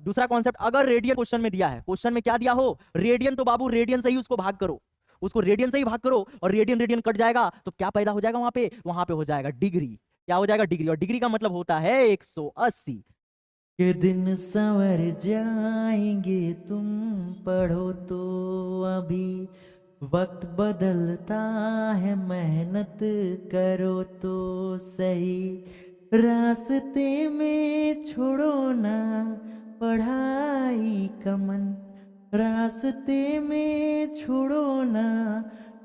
दूसरा कॉन्सेप्ट, अगर radian question में दिया है, क्वेश्चन में क्या दिया हो, रेडियन, तो बाबू रेडियन से ही उसको भाग करो, उसको रेडियन से ही भाग करो, और रेडियन रेडियन कट जाएगा तो क्या पैदा हो जाएगा वहां पे हो जाएगा डिग्री। क्या हो जाएगा? डिग्री। और डिग्री का मतलब होता है 180। के दिन संवर जाएंगे तुम पढ़ो तो अभी, वक्त बदलता है मेहनत करो तो सही, रास्ते में छोड़ो ना पढ़ाई का मन, रास्ते में छोड़ो ना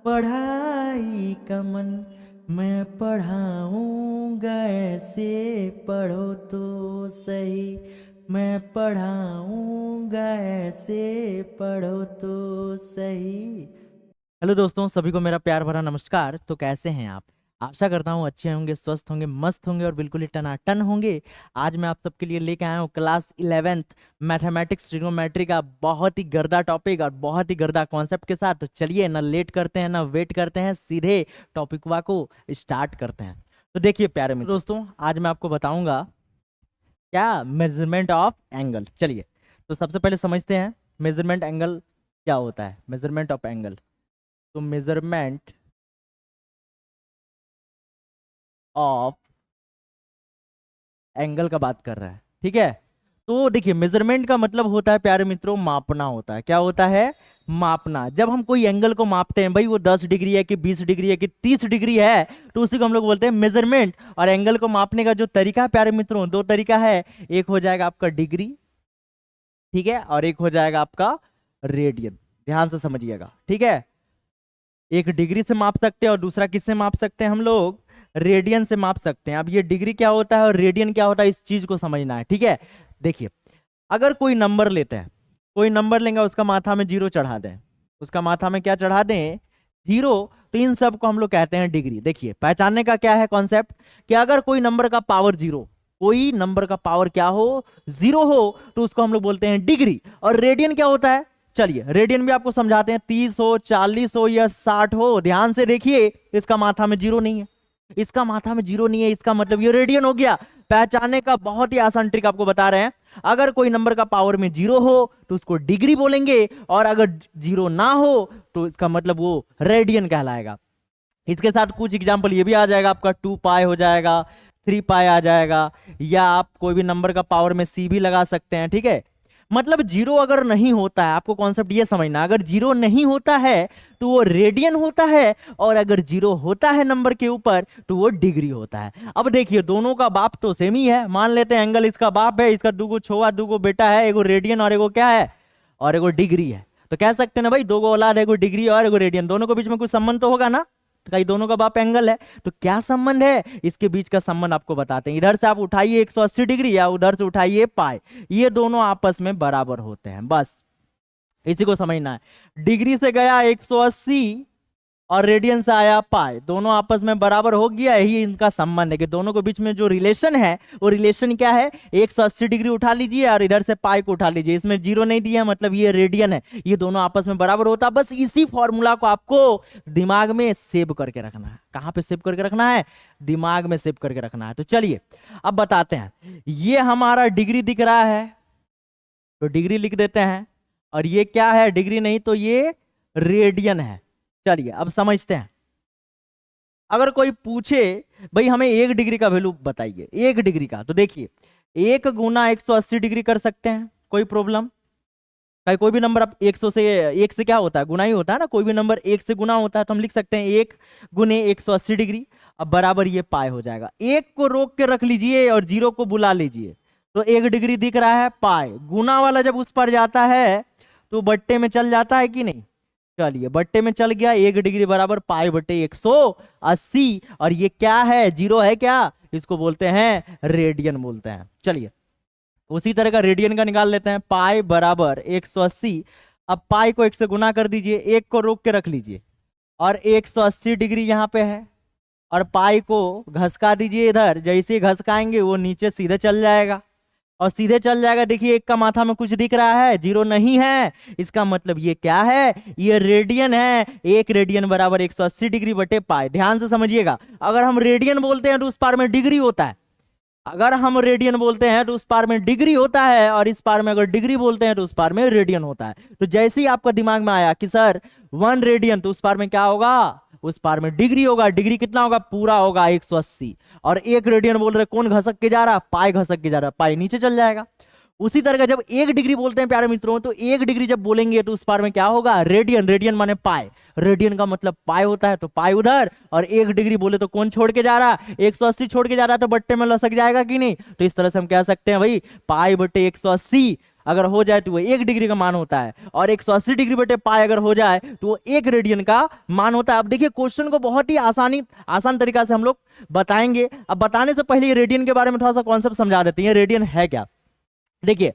पढ़ाई का मन, मैं पढ़ाऊंगा ऐसे पढ़ो तो सही, मैं पढ़ाऊंगा ऐसे पढ़ो तो सही। हेलो दोस्तों, सभी को मेरा प्यार भरा नमस्कार। तो कैसे हैं आप? आशा करता हूँ अच्छे होंगे, स्वस्थ होंगे, मस्त होंगे और बिल्कुल ही टनाटन होंगे। आज मैं आप सबके लिए लेके आया हूँ क्लास 11th मैथमेटिक्स ट्रिग्नोमेट्री का बहुत ही गर्दा टॉपिक और बहुत ही गर्दा कॉन्सेप्ट के साथ। तो चलिए, ना लेट करते हैं ना वेट करते हैं, सीधे टॉपिक को स्टार्ट करते हैं। तो देखिए प्यारे मित्रों, दोस्तों आज मैं आपको बताऊंगा क्या, मेजरमेंट ऑफ एंगल। चलिए, तो सबसे पहले समझते हैं मेजरमेंट एंगल क्या होता है। मेजरमेंट ऑफ एंगल, तो मेजरमेंट ऑफ एंगल का बात कर रहा है, ठीक है। तो देखिए, मेजरमेंट का मतलब होता है प्यारे मित्रों, मापना होता है। क्या होता है? मापना। जब हम कोई एंगल को मापते हैं, भाई वो 10 डिग्री है कि 20 डिग्री है कि 30 डिग्री है, तो उसी को हम लोग बोलते हैं मेजरमेंट। और एंगल को मापने का जो तरीका है प्यारे मित्रों, दो तरीका है। एक हो जाएगा आपका डिग्री, ठीक है, और एक हो जाएगा आपका रेडियन। ध्यान से समझिएगा, ठीक है। एक डिग्री से माप सकते हैं और दूसरा किससे माप सकते हैं हम लोग? रेडियन से माप सकते हैं। अब ये डिग्री क्या होता है और रेडियन क्या होता है, इस चीज को समझना है, ठीक है। देखिए, अगर कोई नंबर लेते हैं, कोई नंबर लेंगे, उसका माथा में 0 चढ़ा दें, उसका माथा में क्या चढ़ा दें? 0। तो इन सब को हम लोग कहते हैं डिग्री। देखिए, पहचानने का क्या है कॉन्सेप्ट, कि अगर कोई नंबर का पावर 0, कोई नंबर का पावर क्या हो? 0 हो, तो उसको हम लोग बोलते हैं डिग्री। और रेडियन क्या होता है? चलिए, रेडियन भी आपको समझाते हैं। 30 हो, 40 हो या 60 हो, ध्यान से देखिए, इसका माथा में 0 नहीं है, इसका माथा में 0 नहीं है, इसका मतलब ये रेडियन हो गया। पहचानने का बहुत ही आसान ट्रिक आपको बता रहे हैं। अगर कोई नंबर का पावर में 0 हो तो उसको डिग्री बोलेंगे, और अगर 0 ना हो तो इसका मतलब वो रेडियन कहलाएगा। इसके साथ कुछ एग्जांपल ये भी आ जाएगा आपका, 2 पाई हो जाएगा, 3 पाई आ जाएगा, या आप कोई भी नंबर का पावर में c भी लगा सकते हैं, ठीक है। मतलब 0 अगर नहीं होता है, आपको कॉन्सेप्ट ये समझना, अगर 0 नहीं होता है तो वो रेडियन होता है, और अगर 0 होता है नंबर के ऊपर तो वो डिग्री होता है। अब देखिए, दोनों का बाप तो सेम ही है। मान लेते हैं एंगल इसका बाप है, इसका 2 छोआ 2 बेटा है, एगो रेडियन और एगो क्या है, और एगो डिग्री है। तो कह सकते हैं ना भाई, 2 औलाद है, एगो डिग्री और एगो रेडियन, दोनों के बीच में कुछ संबंध तो होगा ना। तो कहीं दोनों का बाप एंगल है, तो क्या संबंध है? इसके बीच का संबंध आपको बताते हैं। इधर से आप उठाइए 180 डिग्री या उधर से उठाइए पाई, ये दोनों आपस में बराबर होते हैं, बस इसी को समझना है। डिग्री से गया 180 और रेडियन से आया पाई, दोनों आपस में बराबर हो गया, यही इनका संबंध है। कि दोनों के बीच में जो रिलेशन है, वो रिलेशन क्या है? 180 डिग्री उठा लीजिए और इधर से पाई को उठा लीजिए, इसमें 0 नहीं दिया, मतलब ये रेडियन है, ये दोनों आपस में बराबर होता है। बस इसी फॉर्मूला को आपको दिमाग में सेव करके रखना है। कहाँ पे सेव करके रखना है? दिमाग में सेव करके रखना है। तो चलिए अब बताते हैं। ये हमारा डिग्री दिख रहा है, तो डिग्री लिख देते हैं। और ये क्या है? डिग्री नहीं तो ये रेडियन है। चलिए अब समझते हैं। अगर कोई पूछे भाई हमें 1 डिग्री का वैल्यू बताइए, 1 डिग्री का, तो देखिए 1 गुना 180 डिग्री कर सकते हैं, कोई प्रॉब्लम? भाई कोई भी नंबर आप 100 से, 1 से क्या होता है? गुना ही होता है ना। कोई भी नंबर 1 से गुना होता है, तो हम लिख सकते हैं 1 गुने 180 डिग्री। अब बराबर ये पाई हो जाएगा। 1 को रोक के रख लीजिए और 0 को बुला लीजिए, तो 1 डिग्री दिख रहा है पाई। गुना वाला जब उस पर जाता है तो बट्टे में चल जाता है कि नहीं? चलिए, बट्टे में चल गया। 1 डिग्री बराबर पाई बट्टे 180। और ये क्या है? 0 है क्या? इसको बोलते हैं रेडियन बोलते हैं। चलिए, उसी तरह का रेडियन का निकाल लेते हैं। पाई बराबर 180। अब पाई को 1 से गुना कर दीजिए, 1 को रोक के रख लीजिए, और 180 डिग्री यहाँ पे है, और पाई को घसका दीजिए इधर। जैसे ही घसकाएंगे वो नीचे सीधे चल जाएगा, और सीधे चल जाएगा। देखिए 1 का माथा में कुछ दिख रहा है, 0 नहीं है, इसका मतलब ये क्या है? ये रेडियन है। 1 रेडियन बराबर 180 डिग्री बटे पाई। ध्यान से समझिएगा, अगर हम रेडियन बोलते हैं तो उस पार में डिग्री होता है, अगर हम रेडियन बोलते हैं तो उस पार में डिग्री होता है, और इस पार में अगर डिग्री बोलते हैं तो उस पार में रेडियन होता है। तो जैसे ही आपका दिमाग में आया कि सर 1 रेडियन, तो उस पार में क्या होगा, उस पार में डिग्री होगा। डिग्री कितना होगा, पूरा होगा 180। और 1 रेडियन बोल रहे, कौन घसक के जा रहा, पाई घसक के जा रहा, पाई नीचे चल जाएगा। उसी तरह का जब 1 डिग्री बोलते हैं प्यारे मित्रों, तो 1 डिग्री जब बोलेंगे तो उस पार में क्या होगा, रेडियन। रेडियन माने पाई, रेडियन का मतलब पाई होता है, तो पाई उधर। और 1 डिग्री बोले तो कौन छोड़ के जा रहा, 180 छोड़ के जा रहा है, तो बट्टे में लसक जाएगा कि नहीं। तो इस तरह से हम कह सकते हैं भाई पाई बटे 180 अगर हो जाए तो वो 1 डिग्री का मान होता है, और 180 डिग्री बटे पाई अगर हो जाए तो वो 1 रेडियन का मान होता है। अब देखिए क्वेश्चन को बहुत ही आसान तरीका से हम लोग बताएंगे। अब बताने से पहले रेडियन के बारे में थोड़ा सा कॉन्सेप्ट समझा देते हैं, रेडियन है क्या। देखिए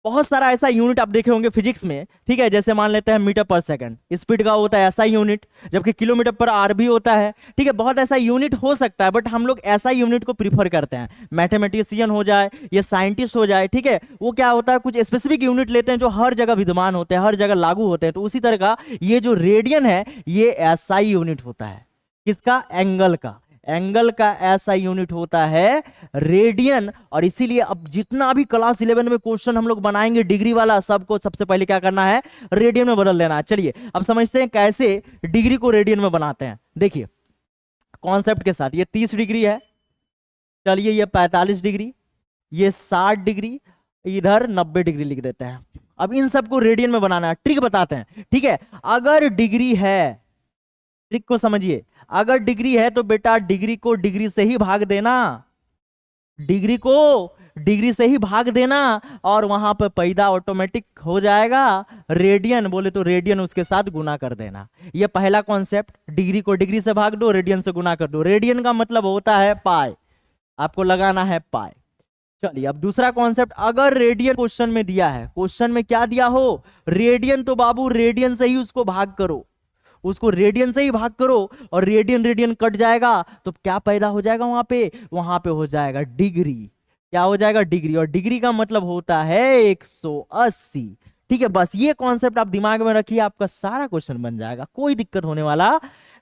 बहुत सारा ऐसा यूनिट आप देखे होंगे फिजिक्स में, ठीक है, जैसे मान लेते हैं मीटर पर सेकंड, स्पीड का होता है ऐसा यूनिट, जबकि किलोमीटर पर आर भी होता है, ठीक है। बहुत ऐसा यूनिट हो सकता है, बट हम लोग ऐसा यूनिट को प्रीफर करते हैं। मैथमेटिशियन हो जाए या साइंटिस्ट हो जाए, ठीक है, वो क्या होता है, कुछ स्पेसिफिक यूनिट लेते हैं जो हर जगह विद्यमान होते हैं, हर जगह लागू होते हैं। तो उसी तरह का ये जो रेडियन है, ये ऐसा यूनिट होता है। किसका, एंगल का। एंगल का ऐसा यूनिट होता है रेडियन। और इसीलिए अब जितना भी क्लास 11 में क्वेश्चन हम लोग बनाएंगे डिग्री वाला, सबको सबसे पहले क्या करना है, रेडियन में बदल देना है। चलिए अब समझते हैं कैसे डिग्री को रेडियन में बनाते हैं। देखिए कॉन्सेप्ट के साथ, ये 30 डिग्री है, चलिए ये 45 डिग्री, ये 60 डिग्री, इधर 90 डिग्री लिख देते हैं। अब इन सबको रेडियन में बनाना है, ट्रिक बताते हैं, ठीक है। अगर डिग्री है, ट्रिक को समझिए, अगर डिग्री है तो बेटा डिग्री को डिग्री से ही भाग देना, डिग्री को डिग्री से ही भाग देना, और वहां पर पैदा ऑटोमेटिक हो जाएगा। रेडियन बोले तो रेडियन उसके साथ गुना कर देना। ये पहला कॉन्सेप्ट, डिग्री को डिग्री से भाग दो, रेडियन से गुना कर दो। रेडियन का मतलब होता है पाई, आपको लगाना है पाई। चलिए अब दूसरा कॉन्सेप्ट, अगर रेडियन क्वेश्चन में दिया है, क्वेश्चन में क्या दिया हो, रेडियन, तो बाबू रेडियन से ही उसको भाग करो, उसको रेडियन से ही भाग करो, और रेडियन रेडियन कट जाएगा तो क्या पैदा हो जाएगा वहां पे हो जाएगा डिग्री। क्या हो जाएगा, डिग्री। और डिग्री का मतलब होता है 180, ठीक है। बस ये कॉन्सेप्ट आप दिमाग में रखिए, आपका सारा क्वेश्चन बन जाएगा, कोई दिक्कत होने वाला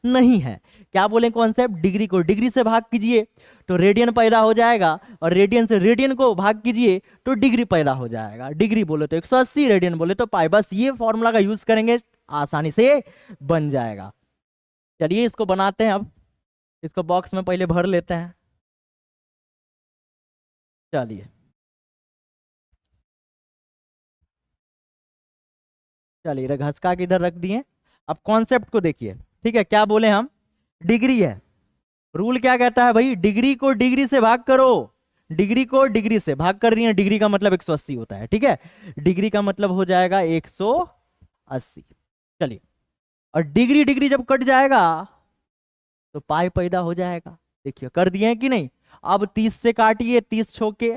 नहीं है। क्या बोले कॉन्सेप्ट, डिग्री को डिग्री से भाग कीजिए तो रेडियन पैदा हो जाएगा, और रेडियन से रेडियन को भाग कीजिए तो डिग्री पैदा हो जाएगा। डिग्री बोले तो 180, रेडियन बोले तो पाई। बस ये फॉर्मूला का यूज करेंगे, आसानी से बन जाएगा। चलिए इसको बनाते हैं। अब इसको बॉक्स में पहले भर लेते हैं। चलिए चलिए इधर घसका के इधर रख दिए। अब कॉन्सेप्ट को देखिए, ठीक है, क्या बोले हम, डिग्री है, रूल क्या कहता है भाई, डिग्री को डिग्री से भाग करो, डिग्री को डिग्री से भाग कर रही है, डिग्री का मतलब 180 होता है, ठीक है, डिग्री का मतलब हो जाएगा 180। चलिए, और डिग्री डिग्री जब कट जाएगा तो पाई पैदा हो जाएगा। देखिए कर दिए हैं कि नहीं। अब 30 से काटिए, 30 छोके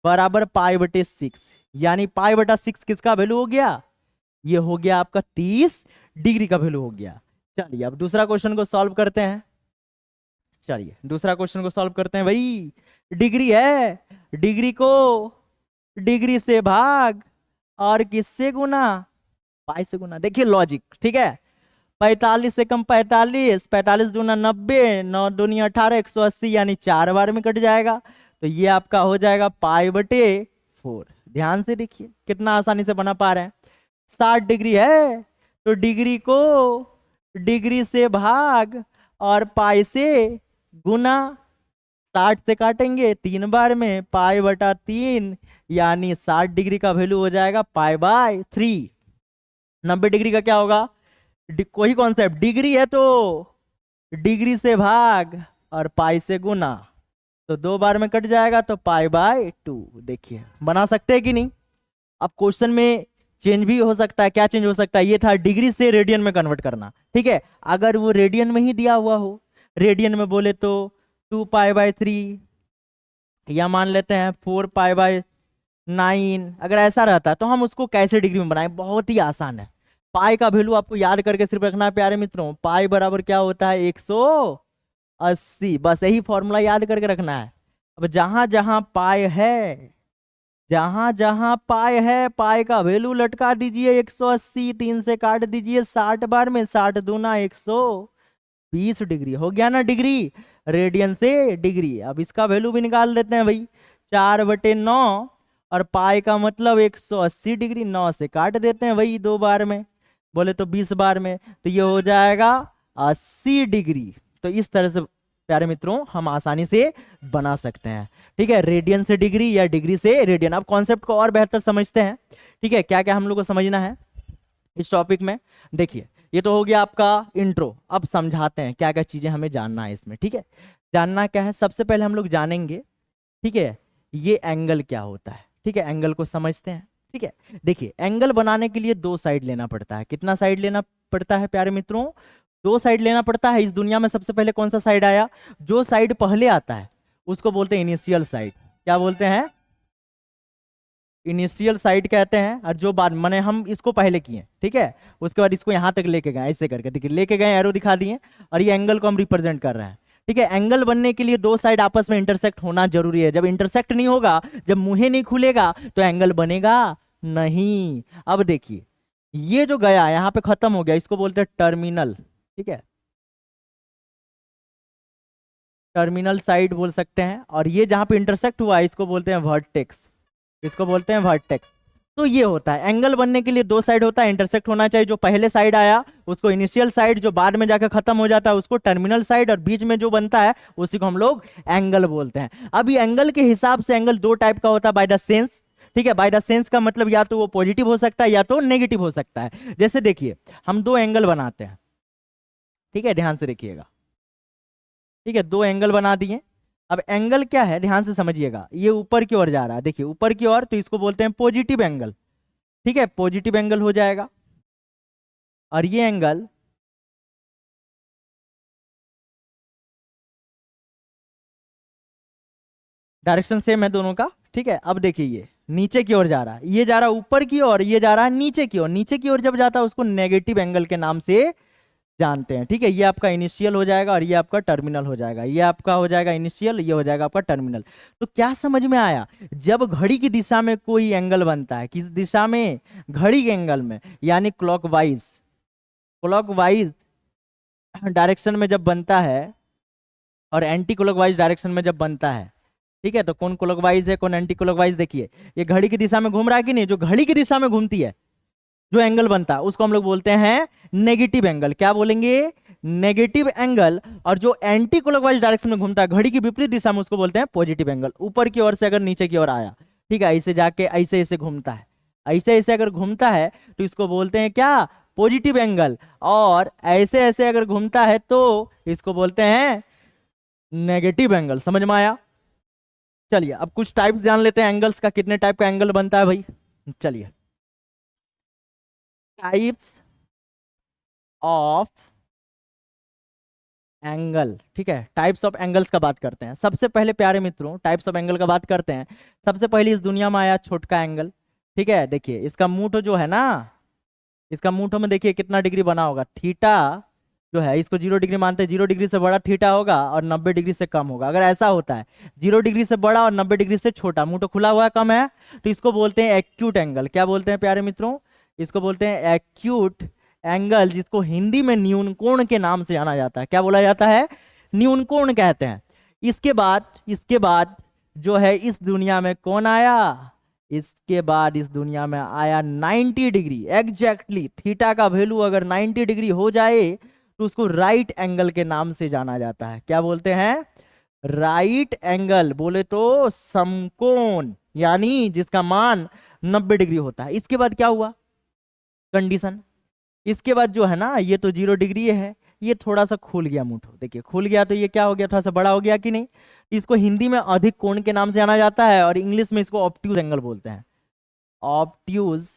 बराबर पाई बटे 6, यानी पाई बटा 6 किसका वैल्यू हो गया, ये हो गया आपका 30 डिग्री का वैल्यू हो गया। चलिए अब दूसरा क्वेश्चन को सॉल्व करते हैं। चलिए दूसरा क्वेश्चन को सॉल्व करते हैं भाई। डिग्री है, डिग्री को डिग्री से भाग, और किससे गुना, पाई से गुना। देखिए लॉजिक, ठीक है, 45 से कम 45, 45 दूना 90, 9 दूनी 18, 180, यानी 4 बार में कट जाएगा। तो ये आपका हो जाएगा पाई बटे 4। ध्यान से देखिए कितना आसानी से बना पा रहे हैं। 60 डिग्री है तो डिग्री को डिग्री से भाग और पाई से गुना, 60 से काटेंगे 3 बार में, पाई बटा 3, यानी 60 डिग्री का वैल्यू हो जाएगा पाई बाय 3। 90 डिग्री का क्या होगा, कोई कॉन्सेप्ट, डिग्री है तो डिग्री से भाग और पाई से गुना, तो 2 बार में कट जाएगा, तो पाई बाय 2। देखिए बना सकते हैं कि नहीं। अब क्वेश्चन में चेंज भी हो सकता है, क्या चेंज हो सकता है, ये था डिग्री से रेडियन में कन्वर्ट करना, ठीक है। अगर वो रेडियन में ही दिया हुआ हो, रेडियन में बोले तो 2 पाई बाय 3, या मान लेते हैं 4 पाई बाय 9, अगर ऐसा रहता तो हम उसको कैसे डिग्री में बनाएं, बहुत ही आसान है। पाई का वैल्यू आपको याद करके सिर्फ रखना है प्यारे मित्रों, पाई बराबर क्या होता है 180, बस यही फॉर्मूला याद करके रखना है। अब जहां जहां पाई है, जहां जहां पाई है, पाई का वैल्यू लटका दीजिए 180, 3 से काट दीजिए 60 बार में, 60 दूना 120 डिग्री हो गया ना डिग्री। रेडियन से डिग्री। अब इसका वैल्यू भी निकाल देते हैं भाई, 4/9 और पाई का मतलब 180 डिग्री, 9 से काट देते हैं भाई 2 बार में, बोले तो 20 बार में, तो ये हो जाएगा 80 डिग्री। तो इस तरह से प्यारे मित्रों हम आसानी से बना सकते हैं, ठीक है, रेडियन से डिग्री या डिग्री से रेडियन। अब कॉन्सेप्ट को और बेहतर समझते हैं, ठीक है, क्या क्या हम लोग को समझना है इस टॉपिक में। देखिए ये तो हो गया आपका इंट्रो, अब समझाते हैं क्या क्या चीजें हमें जानना है इसमें, ठीक है। जानना क्या है, सबसे पहले हम लोग जानेंगे, ठीक है, ये एंगल क्या होता है, ठीक है, एंगल को समझते हैं, ठीक है। देखिए एंगल बनाने के लिए 2 साइड लेना पड़ता है। कितना साइड लेना पड़ता है प्यारे मित्रों, 2 साइड लेना पड़ता है। इस दुनिया में सबसे पहले कौन सा साइड आया, जो साइड पहले आता है उसको बोलते हैं इनिशियल साइड। क्या बोलते हैं, इनिशियल साइड कहते हैं। और जो बाद माने हम इसको पहले किए, ठीक है, उसके बाद इसको यहां तक लेके गए, ऐसे करके देखिए लेके गए, एरो दिखा दिए, और ये एंगल को हम रिप्रेजेंट कर रहे हैं, ठीक है। एंगल बनने के लिए 2 साइड आपस में इंटरसेक्ट होना जरूरी है। जब इंटरसेक्ट नहीं होगा, जब मुंह नहीं खुलेगा, तो एंगल बनेगा नहीं। अब देखिए ये जो गया यहाँ पे खत्म हो गया, इसको बोलते हैं टर्मिनल, ठीक है, टर्मिनल साइड बोल सकते हैं। और ये जहां पे इंटरसेक्ट हुआ इसको बोलते हैं वर्टेक्स, इसको बोलते हैं वर्टेक्स। तो ये होता है एंगल बनने के लिए 2 साइड होता है, इंटरसेक्ट होना चाहिए। जो पहले साइड आया उसको इनिशियल साइड, जो बाद में जाकर खत्म हो जाता है उसको टर्मिनल साइड, और बीच में जो बनता है उसी को हम लोग एंगल बोलते हैं। अब ये एंगल के हिसाब से एंगल 2 टाइप का होता है बाय द सेंस, ठीक है। बाय द सेंस का मतलब या तो वो पॉजिटिव हो सकता है या तो नेगेटिव हो सकता है। जैसे देखिए हम 2 एंगल बनाते हैं, ठीक है, ध्यान से देखिएगा, ठीक है, 2 एंगल बना दिए। अब एंगल क्या है ध्यान से समझिएगा, ये ऊपर की ओर जा रहा है, देखिए ऊपर की ओर, तो इसको बोलते हैं पॉजिटिव एंगल, ठीक है, पॉजिटिव एंगल हो जाएगा। और ये एंगल डायरेक्शन सेम है दोनों का, ठीक है। अब देखिए ये नीचे की ओर जा रहा है, ये जा रहा है ऊपर की ओर, ये जा रहा है नीचे की ओर। नीचे की ओर जब जाता है उसको नेगेटिव एंगल के नाम से जानते हैं, ठीक है। ये आपका इनिशियल हो जाएगा और ये आपका टर्मिनल हो जाएगा, ये आपका हो जाएगा इनिशियल, ये हो जाएगा आपका टर्मिनल। तो क्या समझ में आया, जब घड़ी की दिशा में कोई एंगल बनता है, किस दिशा में, घड़ी के एंगल में, यानी क्लॉकवाइज, क्लॉकवाइज डायरेक्शन में जब बनता है और एंटी क्लॉकवाइज डायरेक्शन में जब बनता है, ठीक है, तो कौन क्लॉकवाइज है कौन एंटी क्लॉकवाइज, देखिए ये घड़ी की दिशा में घूम रहा है कि नहीं, जो घड़ी की दिशा में घूमती है जो एंगल बनता है उसको हम लोग बोलते हैं नेगेटिव एंगल। क्या बोलेंगे, नेगेटिव एंगल। और जो एंटी क्लॉकवाइज डायरेक्शन में घूमता है घड़ी की विपरीत दिशा में उसको बोलते हैं पॉजिटिव एंगल। ऊपर की ओर से अगर नीचे की ओर आया, ठीक है, ऐसे जाके ऐसे ऐसे घूमता है, ऐसे ऐसे अगर घूमता है तो इसको बोलते हैं क्या, पॉजिटिव एंगल। और ऐसे ऐसे अगर घूमता है तो इसको बोलते हैं नेगेटिव एंगल। समझ में आया। चलिए अब कुछ टाइप्स जान लेते हैं एंगल्स का, कितने टाइप का एंगल बनता है भाई। चलिए टाइप्स ऑफ एंगल, ठीक है, टाइप्स ऑफ एंगल्स का बात करते हैं। सबसे पहले प्यारे मित्रों टाइप्स ऑफ एंगल का बात करते हैं। सबसे पहले इस दुनिया में आया छोटका एंगल, ठीक है। देखिए इसका मुंह जो है ना, इसका मुंह में देखिए कितना डिग्री बना होगा, थीटा जो है इसको 0 डिग्री मानते हैं, 0 डिग्री से बड़ा थीटा होगा और 90 डिग्री से कम होगा। अगर ऐसा होता है 0 डिग्री से बड़ा और 90 डिग्री से छोटा, मुंह तो खुला हुआ है, कम है, तो इसको बोलते हैं एक्यूट एंगल। क्या बोलते हैं प्यारे मित्रों, इसको बोलते हैं एक्यूट एंगल, जिसको हिंदी में न्यून कोण के नाम से जाना जाता है। क्या बोला जाता है, न्यून कोण कहते हैं। इसके बाद जो है इस दुनिया में कौन आया, इसके बाद इस दुनिया में आया 90 डिग्री एग्जैक्टली। थीटा का वैल्यू अगर 90 डिग्री हो जाए तो उसको राइट एंगल के नाम से जाना जाता है। क्या बोलते हैं, राइट एंगल, बोले तो समकोण, यानी जिसका मान 90 डिग्री होता है। इसके बाद क्या हुआ कंडीशन, इसके बाद जो है ना ये तो 0 डिग्री है, ये थोड़ा सा खुल गया मुठो, देखिए खुल गया, तो ये क्या हो गया, थोड़ा सा बड़ा हो गया कि नहीं। इसको हिंदी में अधिक कोण के नाम से जाना जाता है और इंग्लिश में इसको ऑब्ट्यूज एंगल बोलते हैं। ऑब्ट्यूज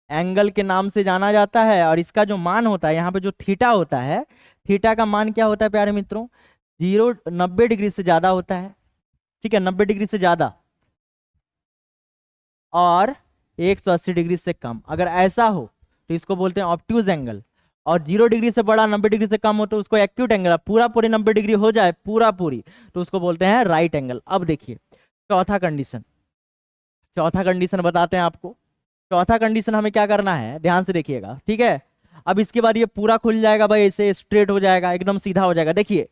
एंगल के नाम से जाना जाता है। और इसका जो मान होता है यहाँ पे जो थीटा होता है, थीटा का मान क्या होता है प्यारे मित्रों, 90 डिग्री से ज्यादा होता है, ठीक है, 90 डिग्री से ज्यादा और 180 डिग्री से कम। अगर ऐसा हो तो इसको बोलते हैं ऑब्ट्यूज एंगल। और 0 डिग्री से बड़ा 90 डिग्री से कम हो तो उसको एक्यूट एंगल। पूरा पूरी 90 डिग्री हो जाए पूरा पूरी तो उसको बोलते हैं राइट एंगल। अब देखिए चौथा कंडीशन, चौथा कंडीशन बताते हैं आपको। चौथा कंडीशन हमें क्या करना है, ध्यान से देखिएगा, ठीक है। अब इसके बाद ये पूरा खुल जाएगा भाई, ऐसे स्ट्रेट हो जाएगा, एकदम सीधा हो जाएगा। देखिए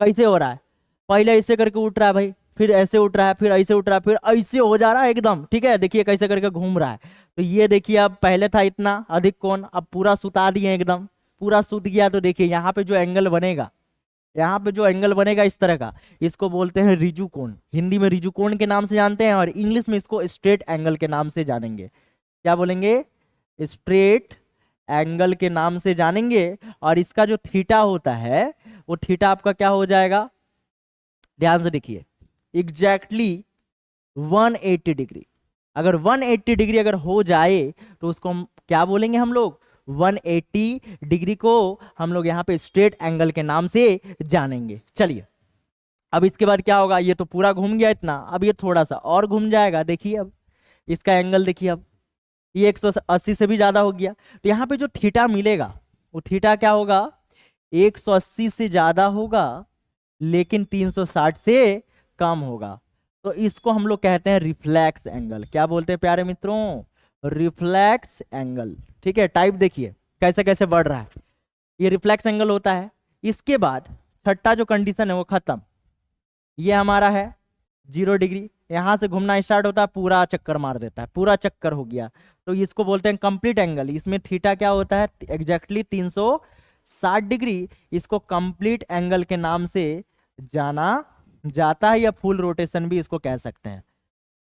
कैसे हो रहा है, पहले ऐसे करके उठ रहा है भाई, फिर ऐसे उठ रहा है, फिर ऐसे उठ रहा है, फिर ऐसे हो जा रहा है एकदम, ठीक है। देखिए कैसे करके घूम रहा है। तो ये देखिए, अब पहले था इतना अधिक कोण, अब पूरा सुता दिए एकदम, पूरा सूत गया। तो देखिए यहाँ पे जो एंगल बनेगा, यहाँ पे जो एंगल बनेगा इस तरह का, इसको बोलते हैं रिजु कोण। हिंदी में रिजु कोण के नाम से जानते हैं, और इंग्लिश में इसको स्ट्रेट एंगल के नाम से जानेंगे। क्या बोलेंगे? स्ट्रेट एंगल के नाम से जानेंगे। और इसका जो थीटा होता है, वो थीटा आपका क्या हो जाएगा, ध्यान से देखिए, एग्जैक्टली 180 डिग्री। अगर 180 डिग्री अगर हो जाए तो उसको हम क्या बोलेंगे, हम लोग 180 डिग्री को हम लोग यहाँ पे स्ट्रेट एंगल के नाम से जानेंगे। चलिए अब इसके बाद क्या होगा, ये तो पूरा घूम गया इतना, अब ये थोड़ा सा और घूम जाएगा। देखिए अब इसका एंगल देखिए, अब ये 180 से भी ज्यादा हो गया। तो यहाँ पे जो थीटा मिलेगा, वो थीटा क्या होगा, 180 से ज्यादा होगा लेकिन 360 से कम होगा। तो इसको हम लोग कहते हैं रिफ्लेक्स एंगल। क्या बोलते हैं प्यारे मित्रों? Reflex angle. ठीक है, टाइप देखिए कैसे कैसे बढ़ रहा है, ये रिफ्लेक्स एंगल होता है। इसके बाद छठा जो कंडीशन है वो खत्म, ये हमारा है 0 डिग्री, यहां से घूमना स्टार्ट होता है, पूरा चक्कर मार देता है, पूरा चक्कर हो गया। तो इसको बोलते हैं कंप्लीट एंगल। इसमें थीटा क्या होता है, एग्जैक्टली 360 डिग्री। इसको कंप्लीट एंगल के नाम से जाना जाता है, या फुल रोटेशन भी इसको कह सकते हैं,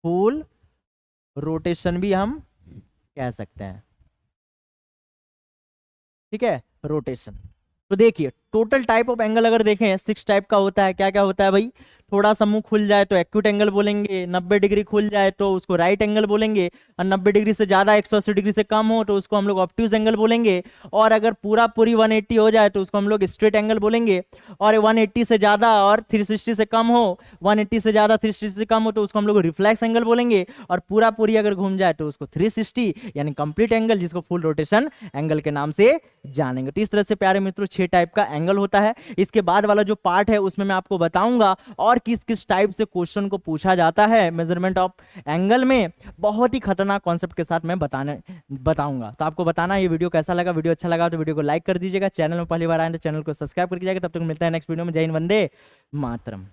फुल रोटेशन भी हम कह सकते हैं। ठीक है, रोटेशन। तो देखिए टोटल टाइप ऑफ एंगल अगर देखें 6 टाइप का होता है। क्या क्या होता है भाई? थोड़ा सा मुंह खुल जाए तो एक्यूट एंगल बोलेंगे, 90 डिग्री खुल जाए तो उसको राइट एंगल बोलेंगे, और 90 डिग्री से ज्यादा 180 डिग्री से कम हो तो उसको हम लोग ऑब्ट्यूज एंगल बोलेंगे, और अगर पूरा पूरी 180 हो जाए तो उसको हम लोग स्ट्रेट एंगल बोलेंगे, और 180 से ज्यादा और 360 से कम हो, 180 से ज्यादा 360 से कम हो तो उसको हम लोग रिफ्लेक्स एंगल बोलेंगे, और पूरा पूरी अगर घूम जाए तो उसको 360 यानी कंप्लीट एंगल, जिसको फुल रोटेशन एंगल के नाम से जानेंगे। तो इस तरह से प्यारे मित्रों 6 टाइप का एंगल होता है। इसके बाद वाला जो पार्ट है उसमें मैं आपको बताऊंगा और किस किस टाइप से क्वेश्चन को पूछा जाता है मेजरमेंट ऑफ एंगल में, बहुत ही खतरनाक कॉन्सेप्ट के साथ मैं बताऊंगा। तो आपको बताना ये वीडियो कैसा लगा। वीडियो अच्छा लगा तो वीडियो को लाइक कर दीजिएगा, चैनल में पहली बार आए तो चैनल को सब्सक्राइब कर दीजिएगा। तब तक मिलता है नेक्स्ट वीडियो में। जय हिंद, वंदे मातरम।